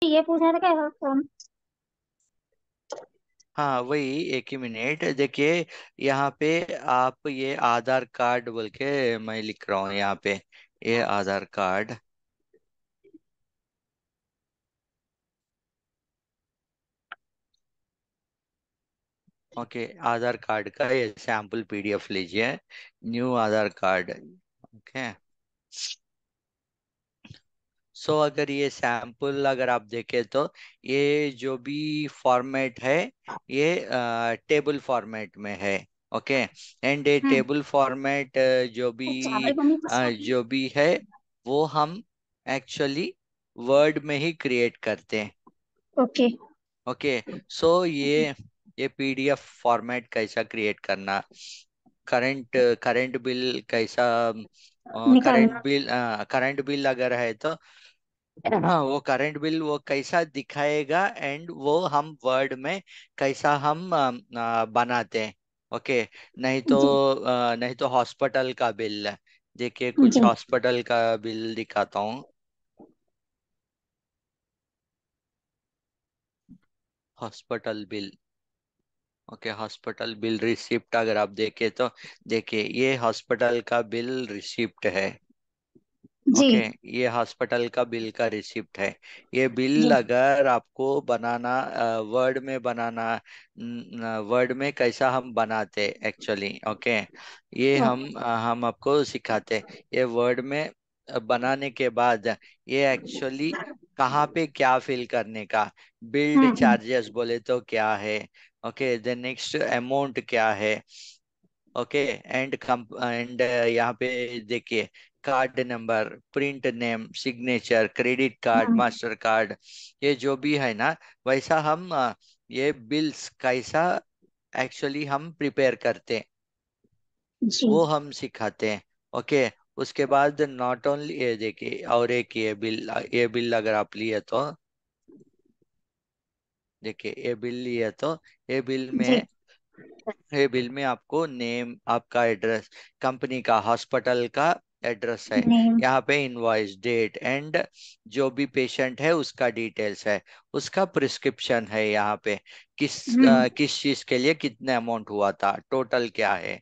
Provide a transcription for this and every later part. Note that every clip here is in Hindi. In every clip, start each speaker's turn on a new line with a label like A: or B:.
A: ये पूछना था क्या?
B: हाँ वही, एक ही मिनट देखिए। यहाँ पे आप ये आधार कार्ड बोल के मैं लिख रहा हूँ यहाँ पे। ये आधार कार्ड। ओके, आधार कार्ड का ये सैंपल पीडीएफ लीजिए। न्यू आधार कार्ड। ओके। सो अगर ये सैंपल अगर आप देखें तो ये जो भी फॉर्मेट है, ये टेबल फॉर्मेट में है। ओके। एंड ये
A: हम्म।
B: टेबल फॉर्मेट
A: चावल मम्मी को
B: जो भी है वो हम एक्चुअली वर्ड में ही क्रिएट करते हैं।
A: ओके।
B: ओके। सो ये पीडीएफ फॉर्मेट कैसा क्रिएट करना, करंट करंट बिल कैसा,
A: निकालना।
B: करंट बिल अगर है तो हाँ वो करंट बिल वो कैसा दिखाएगा, एंड वो हम वर्ड में कैसा हम बनाते हैं। ओके। नहीं तो
A: जी।
B: नहीं तो हॉस्पिटल का बिल है। देखिए कुछ
A: जी।
B: हॉस्पिटल का बिल दिखाता हूँ। Hospital bill. Okay, hospital bill receipt अगर आप देखें तो देखिए ये हॉस्पिटल का बिल रिसिप्ट है।
A: जी।
B: ओके। ये हॉस्पिटल का बिल का रिसिप्ट है। ये बिल
A: जी।
B: अगर आपको बनाना वर्ड में बनाना, वर्ड में कैसा हम बनाते एक्चुअली। ओके। ये हम आपको सिखाते। ये वर्ड में बनाने के बाद ये एक्चुअली कहाँ पे क्या फिल करने का, बिल्ड
A: हम्म।
B: चार्जेस बोले तो क्या है। ओके, देन नेक्स्ट अमाउंट क्या है। ओके। एंड यहाँ पे देखिए card number, print name, signature, credit card,
A: hmm.
B: Master card, ये जो भी है ना, वैसा हम ये बिल्स कैसा एक्चुअली हम प्रिपेयर करते हैं
A: जी।
B: वो हम सिखाते हैं। ओके। उसके बाद नॉट ओनली ये देखिए, और एक ये बिल अगर आप लिए तो देखिए, ये बिल लिए तो ये बिल
A: जी।
B: में ये बिल में आपको नेम, आपका एड्रेस, कंपनी का, हॉस्पिटल का एड्रेस है।
A: नेम।
B: यहाँ पे इनवॉइस डेट एंड जो भी पेशेंट है उसका डिटेल्स है। उसका प्रिस्क्रिप्शन है यहाँ पे,
A: हम्म।
B: किस चीज के लिए कितने अमाउंट हुआ था, टोटल क्या है।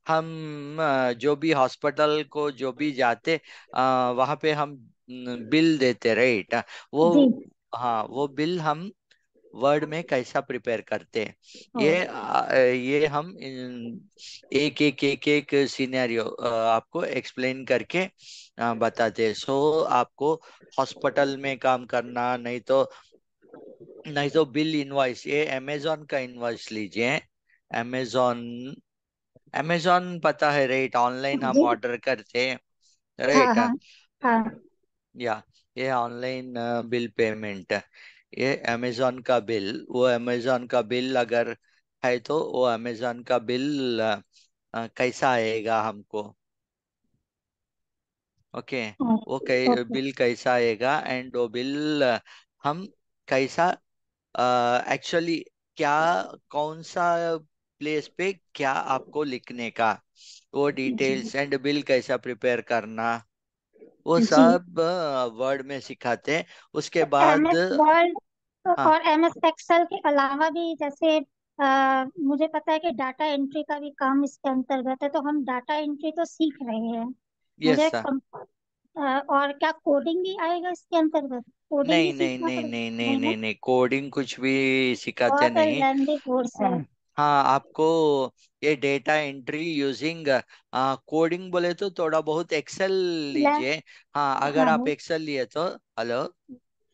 B: हम जो भी हॉस्पिटल को जो भी जाते वहाँ पे हम बिल देते, राइट। वो
A: जी।
B: हाँ वो बिल हम वर्ड में कैसा प्रिपेयर करते हैं।
A: ओ।
B: ये हम एक सिनेरियो आपको एक्सप्लेन करके बताते हैं। सो आपको हॉस्पिटल में काम करना, नहीं तो बिल इनवॉइस, ये अमेजोन का इनवॉइस लीजिए। अमेजोन अमेजोन पता है, राइट, ऑनलाइन हम
A: जी।
B: ऑर्डर करते हैं,
A: हाँ
B: राइट।
A: हाँ हाँ।
B: या ये ऑनलाइन बिल पेमेंट, ये अमेजोन का बिल, वो अमेजोन का बिल अगर है तो वो अमेजोन का बिल कैसा आएगा हमको। ओके। वो
A: ओके।
B: बिल कैसा आएगा, एंड वो बिल हम कैसा एक्चुअली क्या, कौन सा प्लेस पे क्या आपको लिखने का, वो
A: जी।
B: डिटेल्स एंड बिल कैसा प्रिपेयर करना, वो
A: जी।
B: सब वर्ड में सिखाते हैं। उसके बाद
A: MS वर्ड
B: हाँ,
A: और MS एक्सेल के अलावा भी जैसे मुझे पता है कि डाटा एंट्री का भी काम इसके अंतर्गत है, तो हम डाटा एंट्री तो सीख रहे हैं। मुझे
B: यस।
A: और क्या कोडिंग भी आएगा इसके अंतर्गत? कोडिंग भी
B: नहीं नहीं
A: सीखना
B: नहीं
A: पड़ेगा?
B: नहीं नहीं
A: नहीं ना?
B: नहीं नहीं, कोडिंग कुछ भी सिखाते
A: बहुत
B: नहीं।
A: लेंदी कोर्स है।
B: हाँ आपको ये डेटा एंट्री यूजिंग कोडिंग बोले तो थोड़ा बहुत एक्सेल
A: ले,
B: लीजिए। हाँ अगर
A: हाँ
B: आप
A: हाँ।
B: एक्सेल लिए तो, हेलो,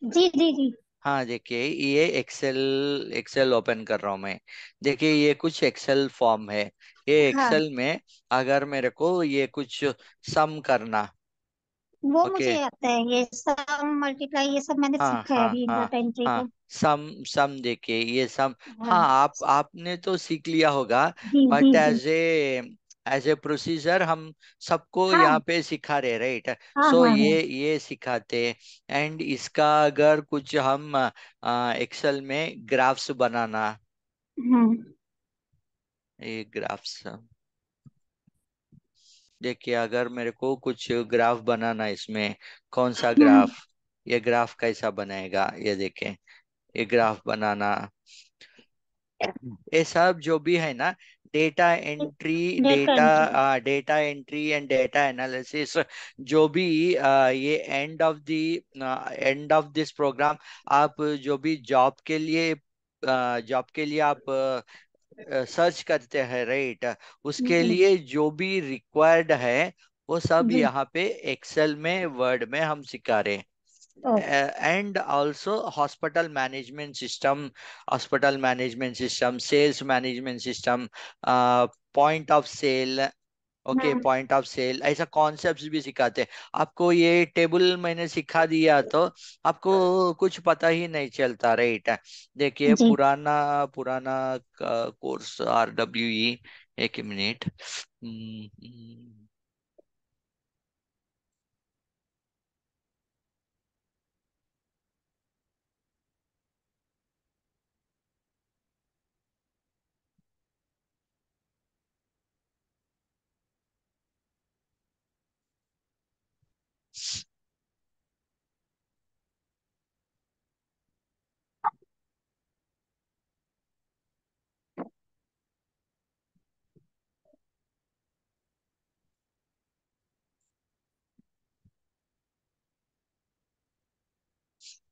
A: जी जी जी।
B: हाँ देखिए ये एक्सेल एक्सेल ओपन कर रहा हूँ मैं। देखिए ये कुछ एक्सेल फॉर्म है। ये
A: हाँ,
B: एक्सेल में अगर मेरे को ये कुछ सम करना।
A: वो
B: ओके।
A: मुझे आता है, ये सम मल्टीप्लाई ये सब मैंने
B: हाँ
A: सीखा है
B: हाँ
A: अभी
B: हाँ
A: डाटा एंट्री
B: हाँ,
A: का।
B: सम सम देखिए ये सम। हाँ
A: हाँ।
B: आपने तो सीख लिया होगा,
A: जी जी
B: बट
A: जी।
B: एज ए प्रोसीजर हम सबको
A: हाँ
B: यहाँ पे सिखा रहे, राइट।
A: हाँ
B: सो
A: हाँ हाँ।
B: ये सिखाते। एंड इसका अगर कुछ हम एक्सेल में ग्राफ्स बनाना,
A: हम्म।
B: ये ग्राफ्स देखिए, अगर मेरे को कुछ ग्राफ बनाना है इसमें, कौन सा
A: हम्म।
B: ग्राफ, ये ग्राफ कैसा बनेगा, ये देखें। ये ग्राफ बनाना, ये सब जो भी है ना, data entry,
A: data entry.
B: Data entry and data analysis, जो भी ये एंड ऑफ दिस प्रोग्राम, आप जो भी जॉब के लिए आप सर्च करते हैं, राइट, उसके
A: जी।
B: लिए जो भी रिक्वायर्ड है वो सब
A: जी।
B: यहाँ पे एक्सेल में, वर्ड में हम सिखा रहे हैं।
A: Okay.
B: And also hospital management system, sales management system, point of sale. Okay,
A: hmm.
B: Point of sale, ऐसा कॉन्सेप्ट्स भी सिखाते हैं आपको। ये टेबल मैंने सिखा दिया तो आपको कुछ पता ही नहीं चलता, राइट। देखिए,
A: जी।
B: पुराना पुराना कोर्स RWE, एक मिनट।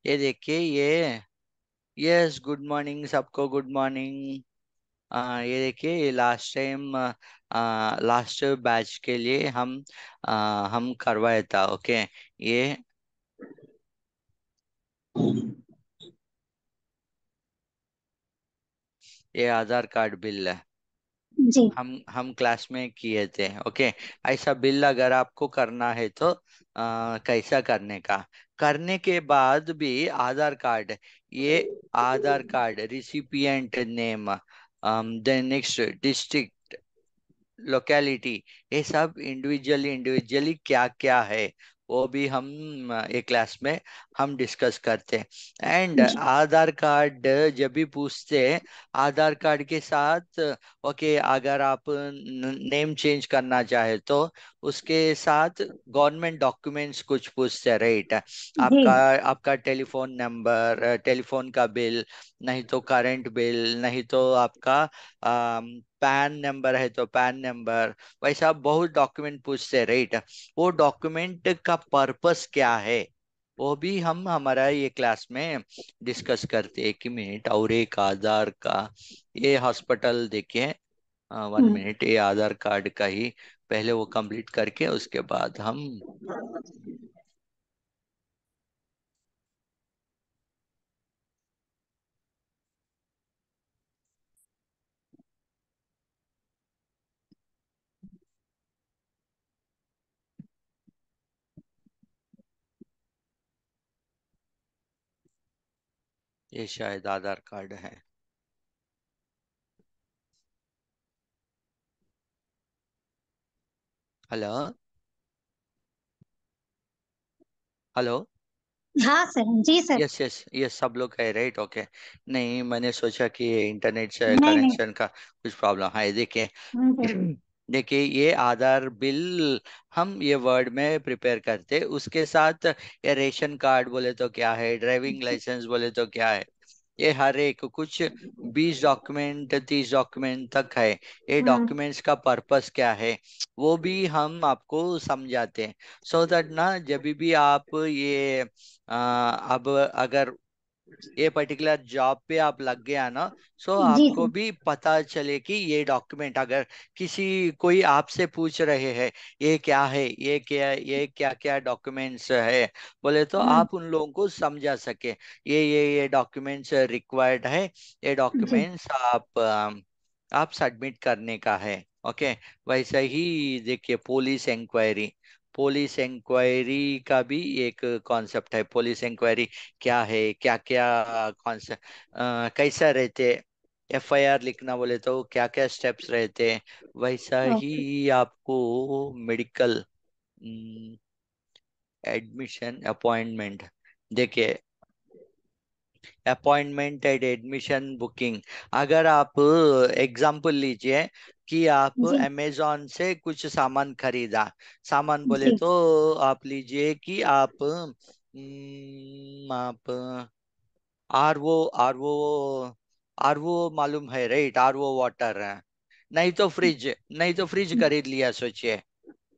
B: ये देखिए, ये, यस, गुड मॉर्निंग सबको, गुड मॉर्निंग। ये देखिए, ये लास्ट बैच के लिए हम करवाया था, ओके। ये ये आधार कार्ड बिल है,
A: जी।
B: हम क्लास में किए थे, ओके। ऐसा बिल अगर आपको करना है तो कैसा करने का, करने के बाद भी आधार कार्ड, ये Aadhaar card recipient name, then next district, locality, ये सब इंडिविजुअली इंडिविजुअली क्या क्या है, वो भी हम एक क्लास में हम डिस्कस करते हैं। And
A: ji.
B: आधार कार्ड जब भी पूछते हैं, आधार कार्ड के साथ, ओके, अगर आप नेम चेंज करना चाहे तो उसके साथ गवर्नमेंट डॉक्यूमेंट्स कुछ पूछते हैं, राइट।
A: जी।
B: आपका आपका टेलीफोन नंबर, टेलीफोन का बिल, नहीं तो करंट बिल, नहीं तो आपका पैन नंबर है तो पैन नंबर, वैसा बहुत डॉक्यूमेंट पूछते हैं, राइट। वो डॉक्यूमेंट का पर्पस क्या है, वो भी हम हमारा ये क्लास में डिस्कस करते हैं। एक ही मिनट, और एक आधार का, ये हॉस्पिटल देखिए, 1 मिनट, ये आधार कार्ड का ही पहले वो कंप्लीट करके उसके बाद हम, ये शायद आधार कार्ड है। Hello, hello.
A: हाँ सर, जी सर।
B: यस यस, ये सब लोग है, राइट, ओके। नहीं, मैंने सोचा कि ये इंटरनेट से
A: नहीं नहीं।
B: कनेक्शन का कुछ प्रॉब्लम है, देखिए।
A: जी।
B: देखिए, ये आधार बिल हम ये वर्ड में प्रिपेयर करते, उसके साथ ये रेशन कार्ड बोले तो क्या है, ड्राइविंग लाइसेंस बोले तो क्या है, ये हर एक कुछ 20 डॉक्यूमेंट, 30 डॉक्यूमेंट तक है। ये
A: हम्म।
B: डॉक्यूमेंट्स का पर्पस क्या है, वो भी हम आपको समझाते हैं। सो दैट ना, जब भी आप ये अब अगर ये पर्टिकुलर जॉब पे आप लग गया ना, सो
A: जी
B: आपको
A: सर।
B: भी पता चले कि ये डॉक्यूमेंट अगर किसी कोई आपसे पूछ रहे हैं, ये क्या है, ये क्या क्या डॉक्यूमेंट्स है, बोले तो
A: हम्म।
B: आप उन लोगों को समझा सके, ये डॉक्यूमेंट्स रिक्वायर्ड है, ये
A: जी।
B: डॉक्यूमेंट्स आप सबमिट करने का है, ओके। वैसे ही देखिए, पुलिस इंक्वायरी का भी एक कॉन्सेप्ट है। पुलिस इंक्वायरी क्या है, क्या क्या कॉन्सेप्ट, कैसा रहते, FIR लिखना बोले तो क्या क्या स्टेप्स रहते हैं, वैसा
A: ओके।
B: ही आपको मेडिकल एडमिशन अपॉइंटमेंट, देखिए, अपॉइंटमेंट एंड एडमिशन बुकिंग, अगर आप एग्जाम्पल लीजिए कि आप
A: जी।
B: अमेजोन से कुछ सामान खरीदा, सामान बोले
A: जी।
B: तो आप लीजिए कि आप आप आर वो मालूम है राइट, आर वो वाटर है। नहीं तो फ्रिज, नहीं तो फ्रिज खरीद लिया सोचिए।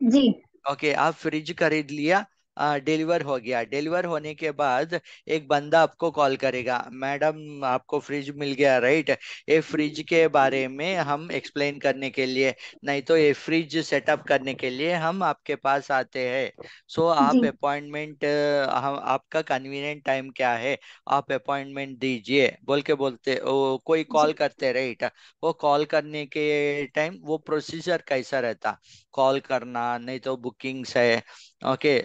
A: जी।
B: ओके, आप फ्रिज खरीद लिया, डिलीवर हो गया। डिलीवर होने के बाद एक बंदा आपको कॉल करेगा, मैडम आपको फ्रिज मिल गया राइट, ये फ्रिज के बारे में हम एक्सप्लेन करने के लिए, नहीं तो ये फ्रिज सेटअप करने के लिए हम आपके पास आते हैं। सो
A: जी।
B: आप अपॉइंटमेंट, हम आपका कन्वीनियंट टाइम क्या है, आप अपॉइंटमेंट दीजिए बोल के बोलते कोई
A: जी।
B: कॉल करते राइट। वो कॉल करने के टाइम वो प्रोसीजर कैसा रहता, कॉल करना, नहीं तो बुकिंग्स है। ओके,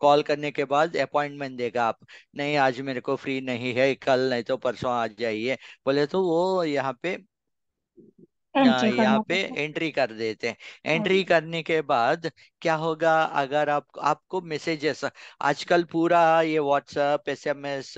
B: कॉल करने के बाद अपॉइंटमेंट देगा आप, नहीं आज मेरे को फ्री नहीं है, कल नहीं तो परसों आ जाइए बोले तो वो यहाँ पे
A: एंट्री
B: यहाँ
A: करना
B: पे
A: पड़ता
B: एंट्री कर देते हैं।
A: है।
B: Entry
A: okay.
B: करने के बाद क्या होगा, अगर आप आपको मैसेजेस, आजकल पूरा ये व्हाट्सएप एसएमएस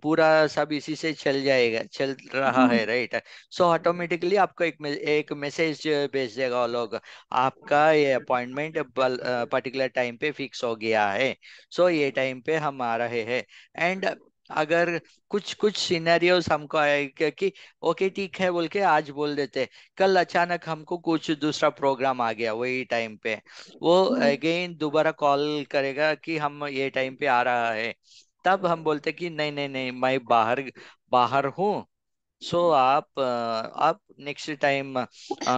B: पूरा सब इसी से चल जाएगा, चल रहा है राइट। सो ऑटोमेटिकली आपको एक मैसेज भेज देगा वो लोग, आपका ये अपॉइंटमेंट पर्टिकुलर टाइम पे फिक्स हो गया है। सो ये टाइम पे हम आ रहे हैं। एंड अगर कुछ कुछ सिनेरियोस हमको आए कि ओके ठीक है बोल के आज बोल देते, कल अचानक हमको कुछ दूसरा प्रोग्राम आ गया वही टाइम पे, वो अगेन दोबारा कॉल करेगा कि हम ये टाइम पे आ रहा है। तब हम बोलते कि नहीं नहीं नहीं, मैं बाहर बाहर हूँ। सो आप नेक्स्ट टाइम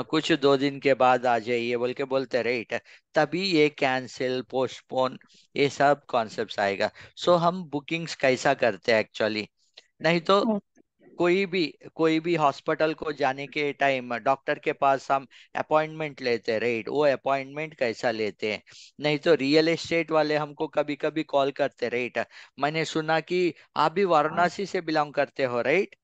B: कुछ 2 दिन के बाद आ जाइए बोल के बोलते राइट। तभी ये कैंसिल पोस्टपोन ये सब कॉन्सेप्ट्स आएगा। सो हम बुकिंग्स कैसा करते हैं एक्चुअली, नहीं तो कोई भी कोई भी हॉस्पिटल को जाने के टाइम डॉक्टर के पास हम अपॉइंटमेंट लेते हैं राइट, वो अपॉइंटमेंट कैसा लेते हैं। नहीं तो रियल एस्टेट वाले हमको कभी कभी कॉल करते राइट। मैंने सुना कि आप भी वाराणसी से बिलोंग करते हो राइट।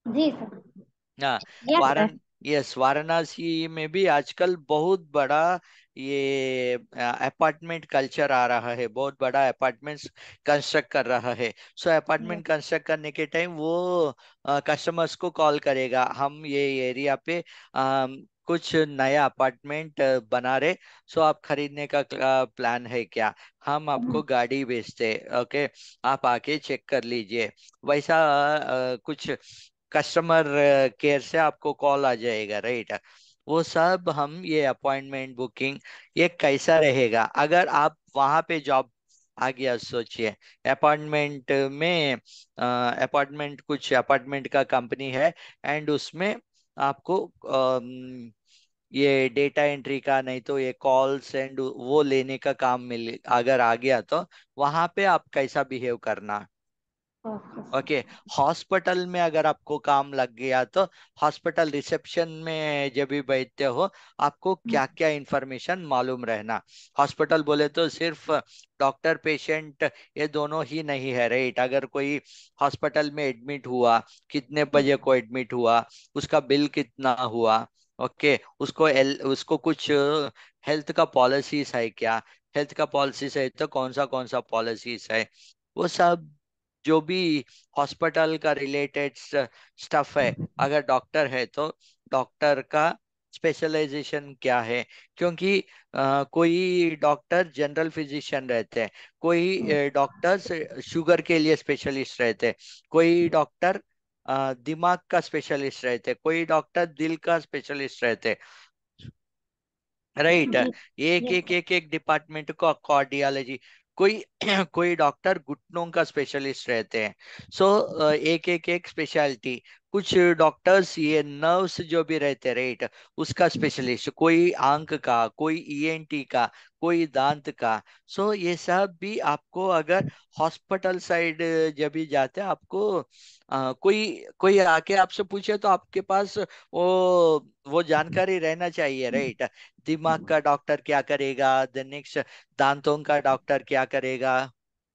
A: जी सर।
B: हाँ,
A: यस सर।
B: यस, वाराणसी में भी आजकल बहुत बड़ा ये अपार्टमेंट कल्चर आ रहा है, बहुत बड़ा अपार्टमेंट्स कंस्ट्रक्ट कर रहा है। So
A: yes.
B: अपार्टमेंट कंस्ट्रक्ट करने के टाइम वो कस्टमर्स को कॉल करेगा, हम ये एरिया पे कुछ नया अपार्टमेंट बना रहे, सो आप खरीदने का प्लान है क्या, हम आपको गाड़ी भेजते, ओके, आप आके चेक कर लीजिए। वैसा कुछ कस्टमर केयर से आपको कॉल आ जाएगा राइट। वो सब हम ये अपॉइंटमेंट बुकिंग ये कैसा रहेगा, अगर आप वहां पे जॉब आ गया सोचिए, अपार्टमेंट में अपार्टमेंट कुछ अपार्टमेंट का कंपनी है, एंड उसमें आपको ये डेटा एंट्री का नहीं तो ये कॉल्स एंड वो लेने का काम मिल अगर आ गया, तो वहां पे आप कैसा बिहेव करना।
A: Okay
B: okay,
A: sir.
B: हॉस्पिटल में अगर आपको काम लग गया तो हॉस्पिटल रिसेप्शन में जब भी बैठते हो आपको क्या क्या इंफॉर्मेशन मालूम रहना। हॉस्पिटल बोले तो सिर्फ डॉक्टर पेशेंट ये दोनों ही नहीं है राइट। अगर कोई हॉस्पिटल में एडमिट हुआ, कितने बजे को एडमिट हुआ, उसका बिल कितना हुआ, ओके, उसको कुछ हेल्थ का पॉलिसीज है क्या, हेल्थ का पॉलिसीज है तो कौन सा पॉलिसीज है, वो सब जो भी हॉस्पिटल का रिलेटेड स्टफ है। अगर डॉक्टर है तो डॉक्टर का स्पेशलाइजेशन क्या है, क्योंकि कोई डॉक्टर जनरल फिजिशियन रहते हैं, कोई डॉक्टर्स शुगर के लिए स्पेशलिस्ट रहते हैं, कोई डॉक्टर दिमाग का स्पेशलिस्ट रहते हैं, कोई डॉक्टर दिल का स्पेशलिस्ट रहते हैं राइट।
A: जी।
B: एक
A: यस
B: एक
A: सर।
B: एक एक डिपार्टमेंट को कार्डियोलॉजी, कोई कोई डॉक्टर घुटनों का स्पेशलिस्ट रहते हैं। सो एक एक एक स्पेशलिटी, कुछ डॉक्टर्स ये नर्व्स जो भी रहते राइट, उसका स्पेशलिस्ट, कोई आंख का, कोई ईएनटी का, कोई दांत का। सो ये सब भी आपको अगर हॉस्पिटल साइड जब भी जाते हैं आपको कोई कोई आके आपसे पूछे तो आपके पास वो जानकारी रहना चाहिए राइट। दिमाग का डॉक्टर क्या करेगा, द नेक्स्ट दांतों का डॉक्टर क्या करेगा,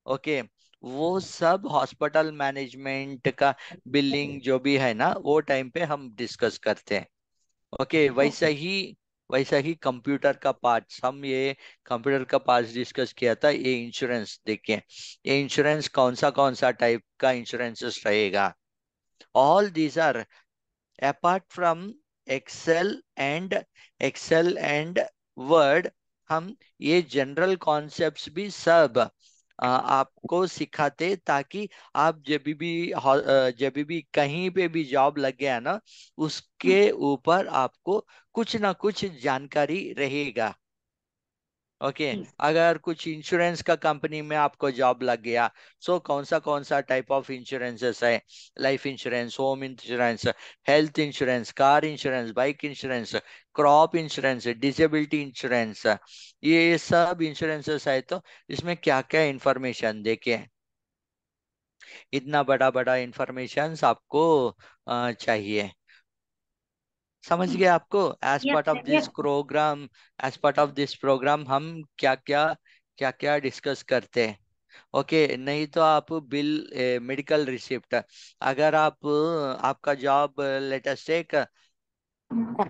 B: ओके, वो सब हॉस्पिटल मैनेजमेंट का बिलिंग जो भी है ना वो टाइम पे हम डिस्कस करते हैं। ओके, वैसा ही कंप्यूटर का पार्ट्स, हम ये कंप्यूटर का पार्ट्स डिस्कस किया था। ये इंश्योरेंस देखिए, ये इंश्योरेंस कौन सा टाइप का इंश्योरेंस रहेगा, all these are apart from excel and excel and word, हम ये जनरल कॉन्सेप्ट्स भी सब आपको सिखाते, ताकि आप जब भी कहीं पे भी जॉब लग गया ना, उसके ऊपर आपको कुछ ना कुछ जानकारी रहेगा। ओके।
A: जी।
B: अगर कुछ इंश्योरेंस का कंपनी में आपको जॉब लग गया, सो कौन सा टाइप ऑफ इंश्योरेंसेस है? Life insurance, home insurance, health insurance, car insurance, bike insurance, crop insurance, disability insurance, ये सब इंश्योरेंसेस है। तो इसमें क्या क्या इंफॉर्मेशन देखिए, इतना बड़ा बड़ा इंफॉर्मेशन आपको चाहिए। समझ गए आपको? As
A: yes
B: part of
A: sir,
B: this
A: yes sir.
B: Program, as part of this program हम क्या क्या डिस्कस करते हैं। ओके। नहीं तो आप बिल, मेडिकल रिसिप्ट, अगर आपका जॉब लेटेस्ट एक,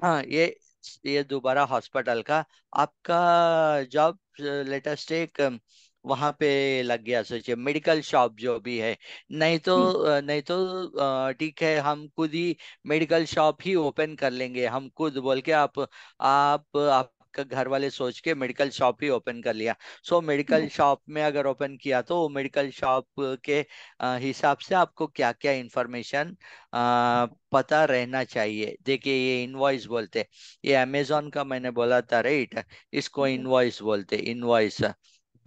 B: हाँ, ये दोबारा हॉस्पिटल का आपका जॉब लेटेस्ट एक वहां पे लग गया, सोचिए मेडिकल शॉप जो भी है।
A: जी।
B: नहीं तो ठीक है, हम खुद ही मेडिकल शॉप ही ओपन कर लेंगे, हम खुद बोल के आपका घर वाले सोच के मेडिकल शॉप ही ओपन कर लिया। सो मेडिकल शॉप में अगर ओपन किया तो मेडिकल शॉप के हिसाब से आपको क्या क्या इंफॉर्मेशन पता रहना चाहिए। देखिए, ये इनवॉइस बोलते, ये अमेजोन का मैंने बोला था राइट, इसको इनवॉइस बोलते, invoice,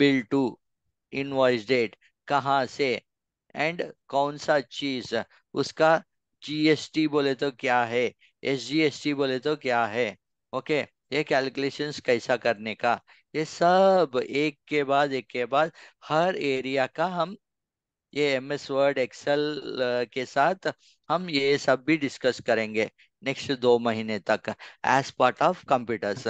B: bill to, invoice date, कहाँ से, एंड कौन सा चीज, उसका जीएसटी बोले तो क्या है, एसजीएसटी बोले तो क्या है। ओके। ये कैलकुलेशंस कैसा करने का, ये सब एक के बाद एक के बाद हर एरिया का हम, ये एमएस वर्ड एक्सेल के साथ हम ये सब भी डिस्कस करेंगे नेक्स्ट 2 महीने तक, एज पार्ट ऑफ कंप्यूटर्स।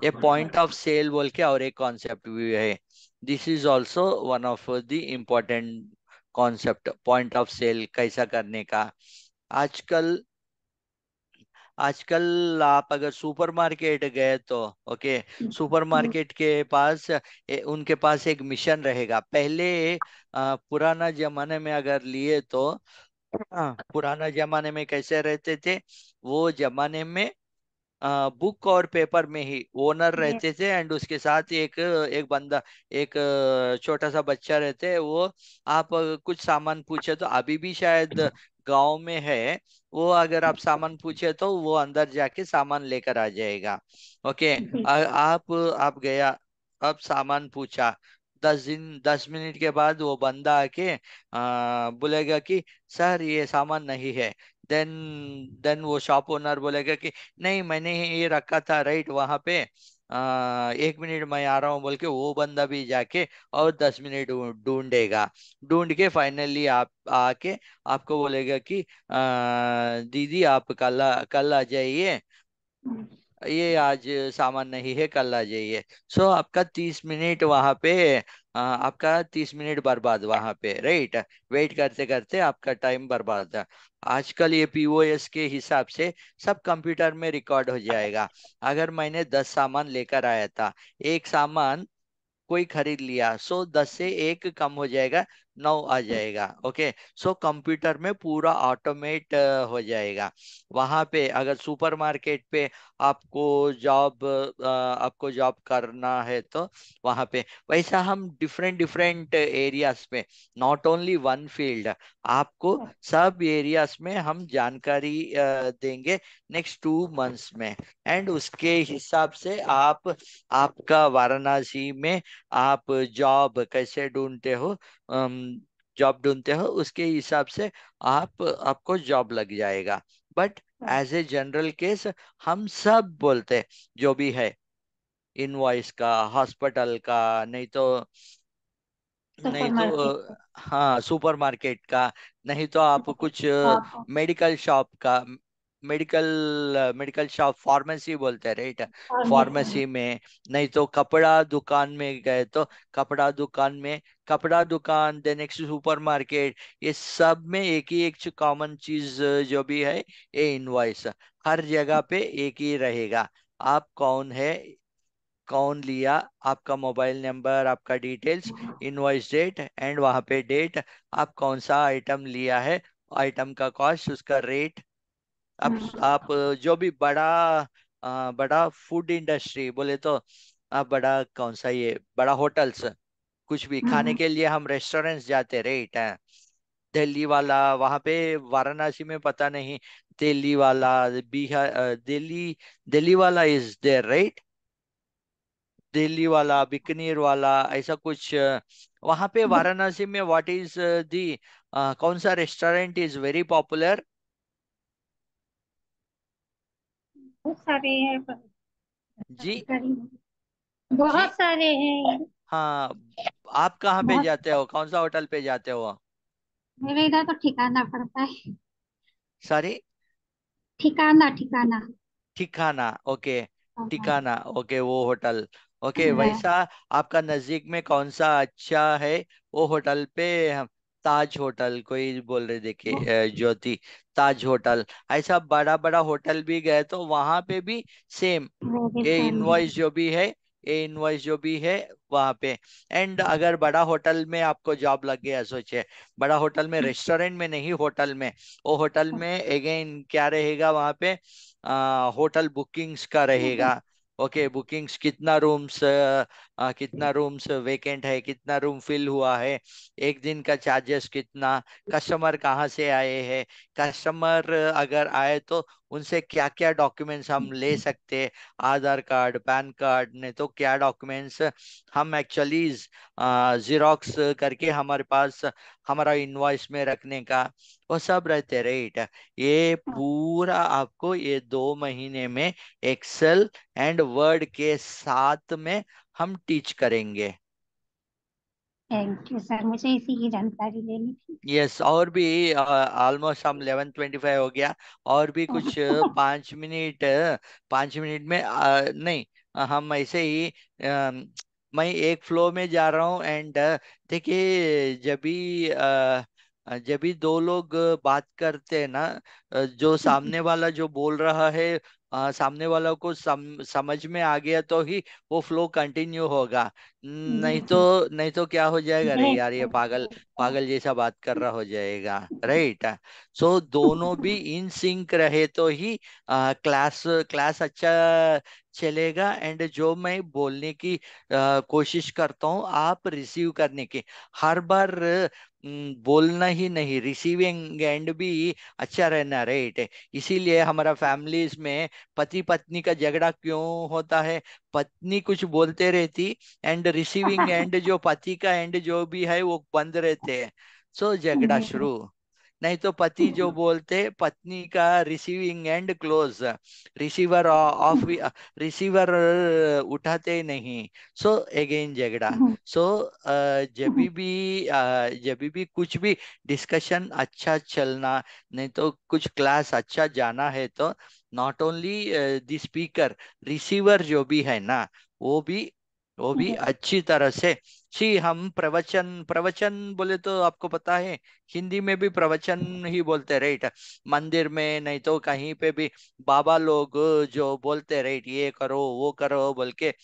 B: ये पॉइंट ऑफ सेल बोल के और एक कॉन्सेप्ट भी है, this is also one of the important concept, point of sale कैसा करने का। आजकल आजकल आप अगर सुपरमार्केट गए तो, ओके, सुपरमार्केट के पास उनके पास एक मिशन रहेगा। पहले पुराना जमाने में अगर लिए तो, पुराना जमाने में कैसे रहते थे, वो जमाने में बुक और पेपर में ही ओनर रहते थे, एंड उसके साथ एक एक बंदा, एक छोटा सा बच्चा रहते हैं। वो आप कुछ सामान पूछे तो, अभी भी शायद गांव में है, वो अगर आप सामान पूछे तो वो अंदर जाके सामान लेकर आ जाएगा। ओके। आप गया, अब सामान पूछा, 10 मिनट के बाद वो बंदा आके बोलेगा कि सर ये सामान नहीं है। देन देन वो शॉप ओनर बोलेगा कि नहीं, मैंने ये रखा था राइट वहां पे, 1 मिनट मैं आ रहा हूँ बोल के वो बंदा भी जाके और 10 मिनट ढूंढेगा। ढूंढ के फाइनली आप आके आपको बोलेगा कि दीदी आप कल आ जाइए, ये आज सामान नहीं है, कल आ जाइए। सो आपका 30 मिनट वहां पे, आपका 30 मिनट बर्बाद वहां पे राइट, वेट करते करते आपका टाइम बर्बाद है। आजकल ये पीओएस के हिसाब से सब कंप्यूटर में रिकॉर्ड हो जाएगा। अगर मैंने 10 सामान लेकर आया था, एक सामान कोई खरीद लिया, सो 10 से 1 कम हो जाएगा, 9 आ जाएगा। ओके। सो कंप्यूटर में पूरा ऑटोमेट हो जाएगा। वहां पे अगर सुपरमार्केट पे आपको जॉब करना है तो वहां पे, वैसा हम डिफरेंट डिफरेंट एरियाज में, नॉट ओनली वन फील्ड, आपको सब एरियाज में हम जानकारी देंगे नेक्स्ट 2 मंथ्स में। एंड उसके हिसाब से आपका वाराणसी में आप जॉब कैसे ढूंढते हो, जॉब ढूंढते हो उसके हिसाब से आपको जॉब लग जाएगा। But as a general case हम सब बोलते, जो भी है, इनवॉइस का, हॉस्पिटल का, नहीं
A: सुपर
B: तो
A: मार्केट।
B: हाँ सुपरमार्केट का, नहीं तो आप कुछ
A: हाँ।
B: मेडिकल शॉप का, मेडिकल मेडिकल शॉप, फार्मेसी बोलते हैं राइट,
A: फार्मेसी।
B: फार्मेसी में, नहीं तो कपड़ा दुकान में गए तो कपड़ा दुकान में, कपड़ा दुकान, देन नेक्स्ट सुपरमार्केट, ये सब में एक ही एक कॉमन चीज जो भी है, ये इनवॉइस हर जगह पे एक ही रहेगा। आप कौन है, कौन लिया, आपका मोबाइल नंबर, आपका डिटेल्स, इनवॉइस डेट, एंड वहां पे डेट, आप कौन सा आइटम लिया है, आइटम का कॉस्ट, उसका रेट। आप जो भी बड़ा फूड इंडस्ट्री बोले तो, आप बड़ा कौन सा, ये बड़ा होटल्स, कुछ भी खाने
A: हम्म।
B: के लिए हम रेस्टोरेंट्स जाते, राइट है। दिल्ली वाला वहां पे, वाराणसी में पता नहीं, दिल्ली वाला, बिहार, दिल्ली, दिल्ली वाला इज देयर, राइट। दिल्ली वाला, बीकानेर वाला, ऐसा कुछ वहां पे वाराणसी में व्हाट इज दी, कौन सा रेस्टोरेंट इज वेरी पॉपुलर?
A: बहुत सारे हैं पर
B: जी।
A: जानकारी नहीं।
B: जी।
A: बहुत सारे हैं।
B: हाँ। आप कहाँ पे
A: बहुत।
B: जाते हो, कौन सा होटल पे जाते हो?
A: मेरे इधर तो ठिकाना पड़ता है।
B: सॉरी।
A: ठिकाना ठिकाना।
B: ठिकाना, ओके।
A: हाँ,
B: ठिकाना, ओके, वो होटल। ओके,
A: हाँ,
B: वैसा आपका नजदीक में कौन सा अच्छा है वो होटल पे? हम ताज होटल कोई बोल रहे, देखिए ज्योति, ताज होटल, ऐसा बड़ा बड़ा होटल भी गए तो वहां पे भी सेम,
A: वो भी
B: ये
A: सही है।
B: इनवॉइस जो भी है, ये इनवॉइस जो भी है वहां पे। एंड अगर बड़ा होटल में आपको जॉब लग गया, सोचिए, बड़ा होटल में, रेस्टोरेंट में नहीं, होटल में, वो होटल में अगेन क्या रहेगा वहां पे? होटल बुकिंग्स का रहेगा। ओके, बुकिंग्स, कितना रूम्स वेकेंट है, कितना रूम फिल हुआ है, एक दिन का चार्जेस कितना, कस्टमर कहाँ से आए हैं, कस्टमर अगर आए तो उनसे क्या क्या डॉक्यूमेंट्स हम ले सकते हैं, आधार कार्ड, पैन कार्ड, नहीं तो क्या डॉक्यूमेंट्स हम एक्चुअली जिरोक्स करके हमारे पास, हमारा इनवॉइस में रखने का, वो सब रहते, राइट। ये पूरा आपको ये 2 महीने में एक्सेल एंड वर्ड के साथ में हम टीच करेंगे।
A: थैंक यू सर, मुझे इसी की जानकारी लेनी थी।
B: यस, और भी ऑलमोस्ट हम 11:25 हो गया, और भी कुछ 5 मिनट, 5 मिनट में नहीं, हम ऐसे ही मैं एक फ्लो में जा रहा हूँ। एंड देखिए, जब भी दो लोग बात करते हैं ना, जो सामने वाला जो बोल रहा है, सामने वाला को समझ में आ गया तो ही वो फ्लो कंटिन्यू होगा।
A: जी
B: नहीं तो,
A: जी।
B: नहीं तो क्या हो जाएगा, रे यार ये
A: बिल्कुल
B: पागल,
A: बिल्कुल।
B: पागल जैसा बात कर रहा हो जाएगा, राइट। सो दोनों भी इन सिंक रहे तो ही क्लास क्लास अच्छा चलेगा। एंड जो मैं बोलने की कोशिश करता हूँ, आप रिसीव करने की, हर बार बोलना ही नहीं, रिसीविंग एंड भी अच्छा रहना, राइट। इसीलिए हमारा फैमिलीज में पति पत्नी का झगड़ा क्यों होता है? पत्नी कुछ बोलते रहती, एंड रिसीविंग एंड जो पति का एंड जो भी है वो बंद रहते हैं, सो झगड़ा
A: जी।
B: शुरू। नहीं तो पति जो बोलते, पत्नी का receiving end close, receiver of, receiver उठाते ही नहीं, सो अगेन झगड़ा। सो जब भी कुछ भी डिस्कशन अच्छा चलना, नहीं तो कुछ क्लास अच्छा जाना है तो not only the speaker, receiver जो भी है ना, वो भी वो भी अच्छी तरह से। सी हम प्रवचन, प्रवचन बोले तो आपको पता है, हिंदी में भी प्रवचन ही बोलते, राइट। मंदिर में नहीं तो कहीं पे भी बाबा लोग जो बोलते, राइट, ये करो वो करो बोल के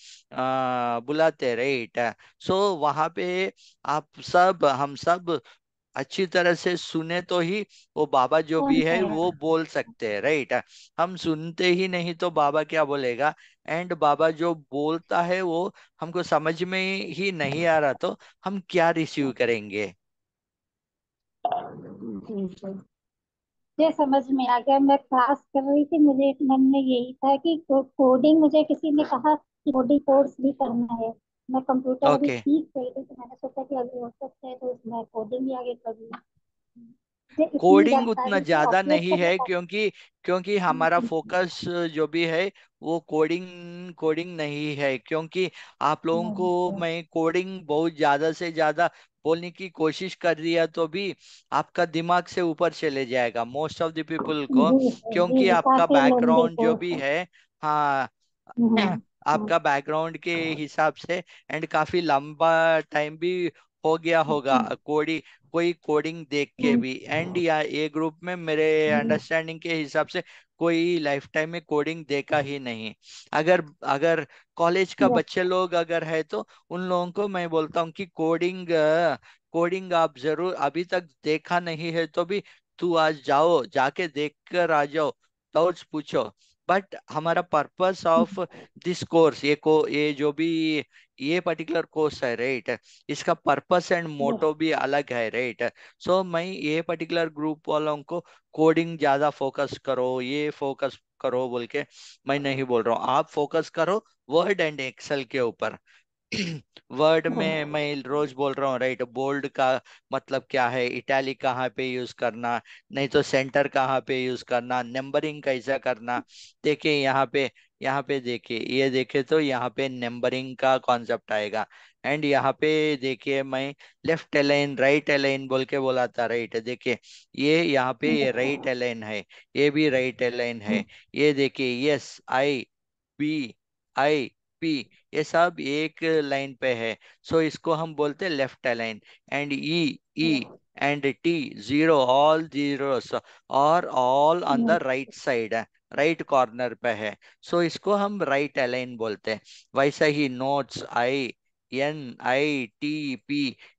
B: बुलाते, राइट। सो वहां पे आप सब, हम सब अच्छी तरह से सुने तो ही वो बाबा जो
A: कौन
B: भी है
A: है?
B: वो बोल सकते हैं, राइट। हम सुनते ही नहीं तो बाबा क्या बोलेगा? एंड बाबा जो बोलता है वो हमको समझ में ही नहीं आ रहा तो हम क्या रिसीव करेंगे?
A: जी जी। मुझे समझ में आ गया। मैं क्लास कर रही थी, मुझे एक मन में यही था कि कोडिंग, मुझे किसी ने कहा कि कोडिंग कोर्स भी करना है। मैं कंप्यूटर अभी
B: ओके।
A: सीख रही थी, तो मैंने सोचा कि अभी हो सकता है तो उसमें कोडिंग भी आगे कर लूँ। मुझे इतनी
B: कोडिंग उतना
A: जानकारी थी,
B: ज्यादा
A: ऑफिस
B: नहीं
A: का जो
B: है, क्योंकि क्योंकि हमारा फोकस जो भी है वो कोडिंग, कोडिंग नहीं है, क्योंकि आप लोगों
A: नहीं
B: को
A: है।
B: मैं कोडिंग बहुत ज्यादा से ज्यादा बोलने की कोशिश कर दिया तो भी आपका दिमाग से ऊपर चले जाएगा, मोस्ट ऑफ द पीपल को,
A: जी जी
B: क्योंकि
A: जी,
B: आपका
A: काफी लंबी
B: बैकग्राउंड जो
A: कोर्स
B: भी
A: है।
B: है, हाँ,
A: हम्म, हम्म,
B: आपका बैकग्राउंड के हिसाब से, एंड काफी लंबा टाइम भी हो गया होगा कोई कोडिंग देख के
A: हम्म,
B: भी। एंड या ये ग्रुप में मेरे
A: हम्म,
B: अंडरस्टैंडिंग के हिसाब से कोई लाइफ टाइम में कोडिंग देखा ही नहीं। अगर अगर कॉलेज का
A: yes,
B: बच्चे लोग अगर है तो उन लोगों को मैं बोलता हूँ कि कोडिंग, कोडिंग आप जरूर अभी तक देखा नहीं है तो भी तू आज जाओ, जाके देख कर आ जाओ, डाउट्स पूछो। बट हमारा पर्पस ऑफ दिस कोर्स, ये जो भी ये पर्टिकुलर कोर्स है, राइट, इसका पर्पस एंड
A: यस।
B: मोटो भी अलग है, राइट। सो मैं ये पर्टिकुलर ग्रुप वालों को कोडिंग ज्यादा फोकस करो, ये फोकस करो बोल के मैं नहीं बोल रहा हूँ। आप फोकस करो वर्ड एंड एक्सेल के ऊपर। वर्ड में मैं रोज बोल रहा हूँ, राइट, बोल्ड का मतलब क्या है, इटैलिक कहाँ पे यूज करना, नहीं तो सेंटर कहाँ पे यूज करना, नंबरिंग कैसा करना। देखिए यहाँ पे देखिए, ये देखे तो यहाँ पे नंबरिंग का कॉन्सेप्ट आएगा। एंड यहाँ पे देखिए, मैं लेफ्ट अलाइन राइट अलाइन बोल के बोला था, राइट, देखिए ये यहाँ पे ये राइट अलाइन है, ये भी राइट अलाइन है। ये देखिए, यस, आई पी, ये सब एक लाइन पे है। सो इसको हम बोलते हैं left align. And E and T, zero, all zeros, और all on the right side है, राइट कॉर्नर पे है। सो इसको हम राइट अलाइन बोलते हैं। वैसा ही नोट्स, NITP,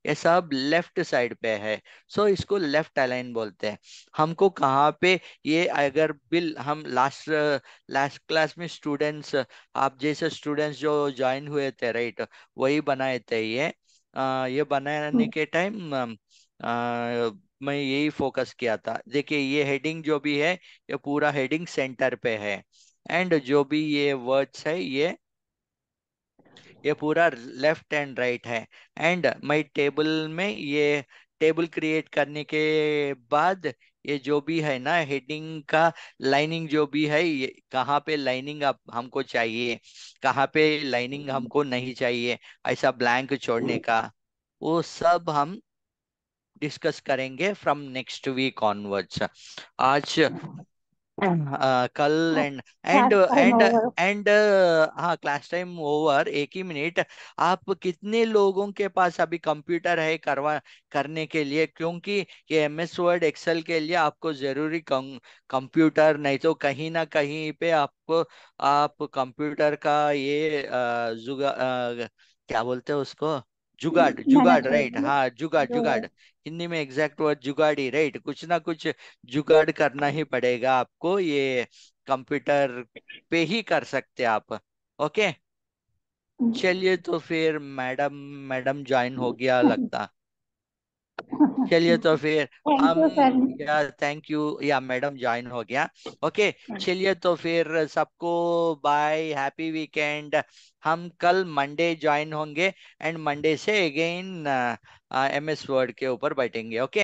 B: ये सब लेफ्ट साइड पे है। सो इसको लेफ्ट अलाइन बोलते हैं। हमको कहाँ पे, ये अगर बिल हम लास्ट लास्ट क्लास में स्टूडेंट्स, आप जैसे स्टूडेंट्स जो ज्वाइन हुए थे, राइट, वही बनाए थे ये बनाने के टाइम मैं यही फोकस किया था। देखिए ये हेडिंग जो भी है, ये पूरा हेडिंग सेंटर पे है। एंड जो भी ये वर्ड्स है, ये पूरा लेफ्ट एंड राइट है। एंड माई टेबल में ये टेबल क्रिएट करने के बाद, ये जो भी है ना हेडिंग का लाइनिंग जो भी है, ये कहाँ पे लाइनिंग आप हमको चाहिए, कहाँ पे लाइनिंग हमको नहीं चाहिए, ऐसा ब्लैंक छोड़ने का, वो सब हम डिस्कस करेंगे फ्रॉम नेक्स्ट वीक ऑनवर्ड्स। आज कल and and
A: class time
B: and
A: over.
B: And हाँ, क्लास टाइम ओवर, एक ही मिनट। आप कितने लोगों के पास अभी कंप्यूटर है करने के लिए, क्योंकि ये MS वर्ड एक्सेल के लिए आपको जरूरी कंप्यूटर, नहीं तो कहीं ना कहीं पे आपको, आप कंप्यूटर का ये क्या बोलते हैं उसको, जुगाड़ जुगाड़, राइट,
A: मैनेजमेंट।
B: हाँ, जुगाड़
A: जो है।
B: जुगाड़। हिंदी में एग्जैक्ट वर्ड जुगाड़ ही, राइट, कुछ ना कुछ जुगाड़ करना ही पड़ेगा आपको, ये कंप्यूटर पे ही कर सकते आप। ओके, चलिए तो फिर मैडम, मैडम ज्वाइन हो गया लगता। चलिए तो फिर
A: थैंक
B: हम,
A: यू सर।
B: या थैंक यू, या मैडम ज्वाइन हो गया। ओके, चलिए तो फिर सबको बाय, हैप्पी वीकेंड। हम कल मंडे ज्वाइन होंगे, एंड मंडे से अगेन MS वर्ड के ऊपर बैठेंगे। ओके।